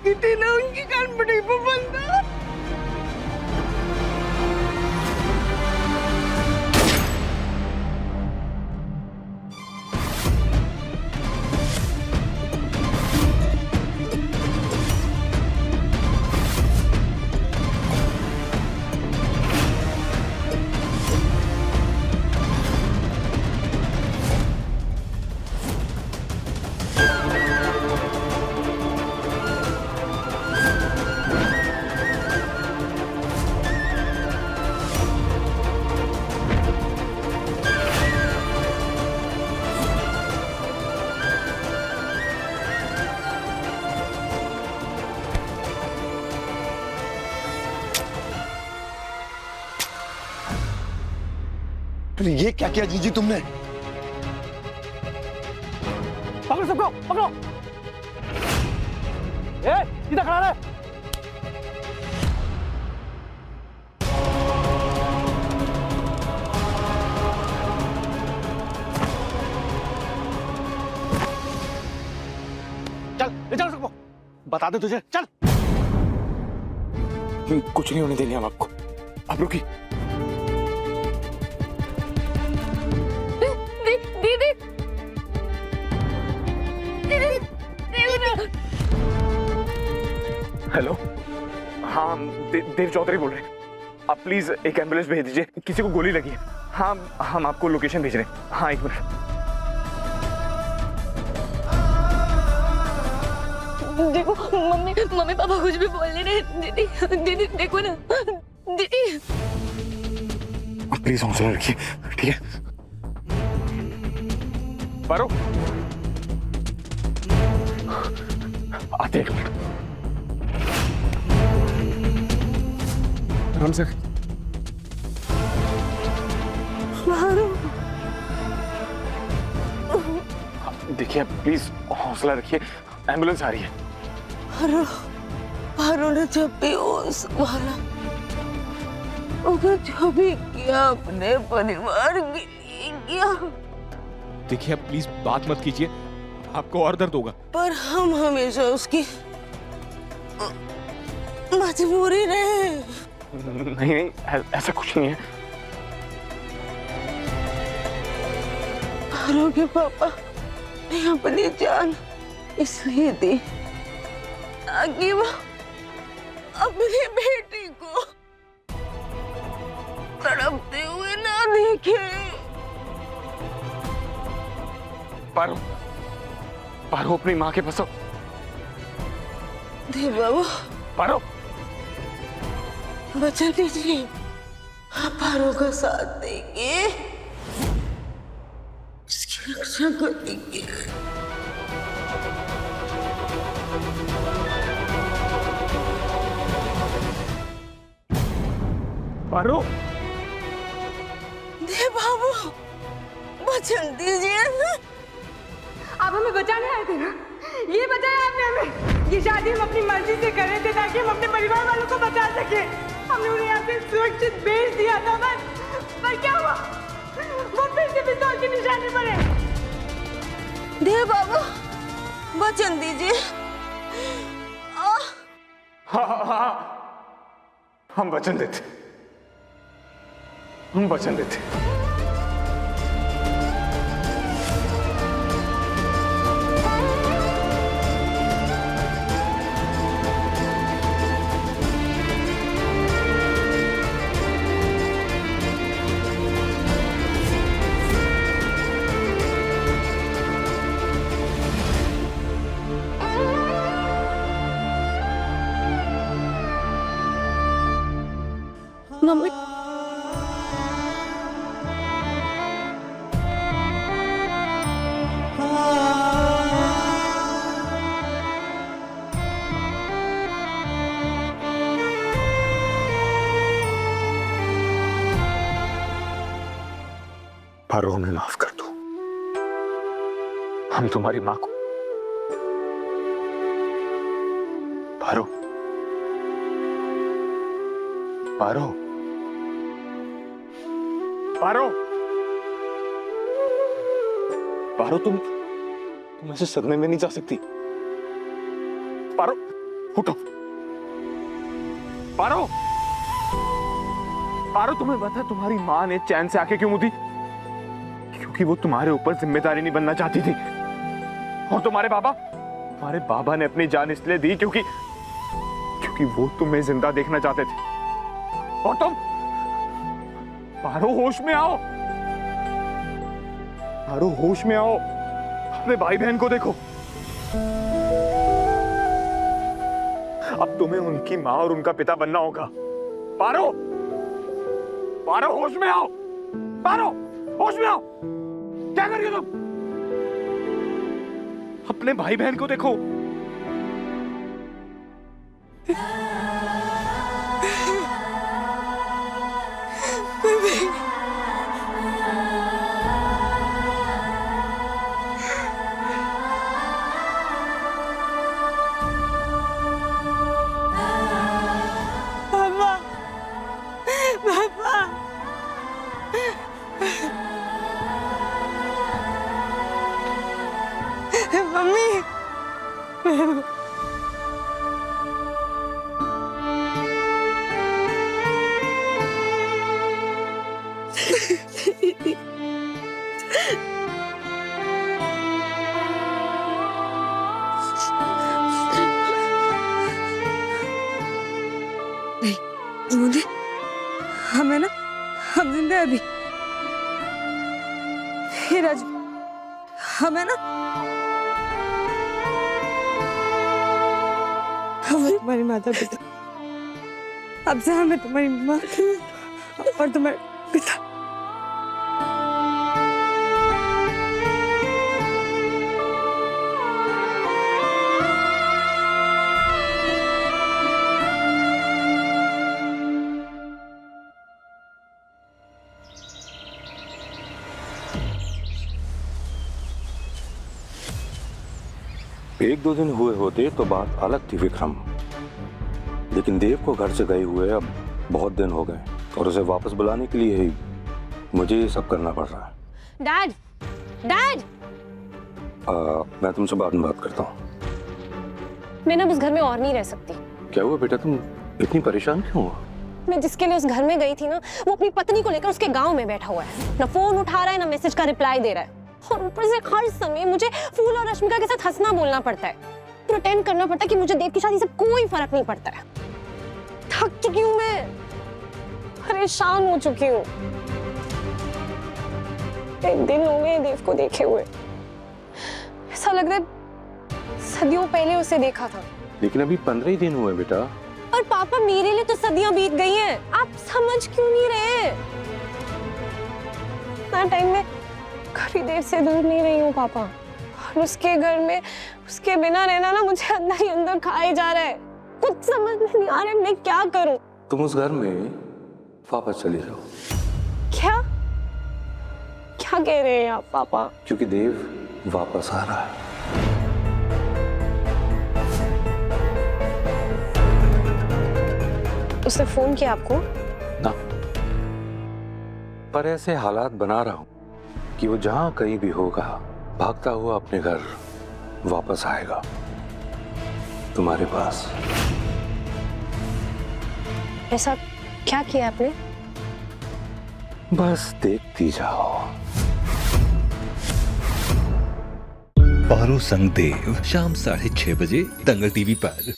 कितने ना उनकी कान पड़ी बंदा। अरे ये क्या किया जीजी तुमने? पकड़ो सबको, पकड़ो। सीधा खड़ा रहे। चल ले चल सबको, बता दे तुझे, चल। कुछ नहीं होने देंगे हम आपको। आप रुकी। हेलो, हाँ देव चौधरी बोल रहे हैं। आप प्लीज एक एम्बुलेंस भेज दीजिए, किसी को गोली लगी है। हाँ हम आपको लोकेशन भेज रहे हैं। हाँ एक मिनट। देखो मम्मी पापा कुछ भी बोल नहीं रहे। दीदी दीदी देखो ना दीदी। प्लीज हौसला रखिए, ठीक है? पारो आते हैं, एक मिनट। आराम से। देखिए प्लीज हौसला रखिए, एम्बुलेंस आ रही है। पारो ने जब भी वो संभाला, जो भी किया अपने परिवार के लिए किया। देखिए आप प्लीज बात मत कीजिए, आपको और दर्द होगा। पर हम हमेशा उसकी मजबूरी रहे। नहीं ऐसा कुछ नहीं है। पारो के पापा ने अपनी जान इसलिए दी ताकि वो अपनी बेटी को तड़पते हुए ना देखे। पारो पारो अपनी माँ के पास आओ। देव बाबू पारो वचन दीजिए, आप पारो का साथ देंगे, इसकी रक्षा करेंगे। पारो देव बाबू वचन दीजिए ना। आप हमें बचाने आए थे ना, ये बचाया आपने हमें। ये शादी हम अपनी मर्जी से कर रहे थे ताकि हम अपने परिवार वालों को बचा सके। हमने उन्हें यहाँ से सुरक्षित भेज दिया था, पर क्या हुआ? वो फिर से पिस्तौल के निशाने पड़े। देव बाबू वचन दीजिए। हाँ हम वचन देते, हम वचन देते। मम्मी पारो हमें माफ कर दो, हम तुम्हारी माँ को। पारो पारो पारो पारो तुम ऐसे सदमे में नहीं जा सकती। पारो उठो। पारो, पारो, तुम्हें पता है तुम्हारी माँ ने चैन से आके क्यों मुदी? क्योंकि वो तुम्हारे ऊपर जिम्मेदारी नहीं बनना चाहती थी। और तुम्हारे बाबा ने अपनी जान इसलिए दी क्योंकि वो तुम्हें जिंदा देखना चाहते थे। और तुम, पारो होश में आओ, पारो होश में आओ, अपने भाई बहन को देखो। अब तुम्हें उनकी माँ और उनका पिता बनना होगा। पारो, पारो होश में आओ, पारो होश में आओ। क्या कर रही हो तुम? अपने भाई बहन को देखो। पापा, पापा, मम्मी, मुझे हमें ना, हम जिंदा हैं अभी। हे राजू, हमें ना, हमें तुम्हारी माता पिता, अब से हमें तुम्हारी माँ और तुम्हारे पिता। एक दो दिन हुए होते तो बात अलग थी विक्रम, लेकिन देव को घर से गए हुए अब बहुत दिन हो गए और उसे वापस बुलाने के लिए ही मुझे ये सब करना पड़ रहा है। डैड, डैड, मैं तुमसे बाद में बात करता हूँ। मैं ना उस घर में और नहीं रह सकती। क्या हुआ बेटा, तुम इतनी परेशान क्यों हो? मैं जिसके लिए उस घर में गई थी ना, वो अपनी पत्नी को लेकर उसके गांव में बैठा हुआ है। ना फोन उठा रहा है, ना मैसेज का रिप्लाई दे रहा है। और ऊपर से हर समय मुझे फूल और रश्मिका के साथ हंसना बोलना पड़ता है, प्रिटेंड करना पड़ता है कि मुझे देव की शादी से कोई फर्क नहीं पड़ता है। थक चुकी हूँ मैं, परेशान हो चुकी हूँ। एक दिन हो गए देव को देखे हुए, ऐसा लग रहा है सदियों पहले उसे देखा था। लेकिन अभी 15 ही दिन हुए बेटा। और पापा, मेरे लिए तो सदियां बीत गई हैं। आप समझ क्यों नहीं रहे? इतना टाइम में काफी देर से दूर नहीं रही हूँ पापा, और उसके घर में उसके बिना रहना ना मुझे अंदर ही अंदर खाए जा रहा है। कुछ समझ में नहीं आ रहा है मैं क्या करूं। तुम उस घर में वापस चले जाओ। क्या क्या कह रहे हैं आप पापा? क्योंकि देव वापस आ रहा है। उसने फोन किया आपको? ना, पर ऐसे हालात बना रहा हूं कि वो जहां कहीं भी होगा भागता हुआ अपने घर वापस आएगा, तुम्हारे पास। ऐसा क्या किया आपने? बस देखती जाओ। पारो संग देव, शाम 6:30 बजे दंगल टीवी पर।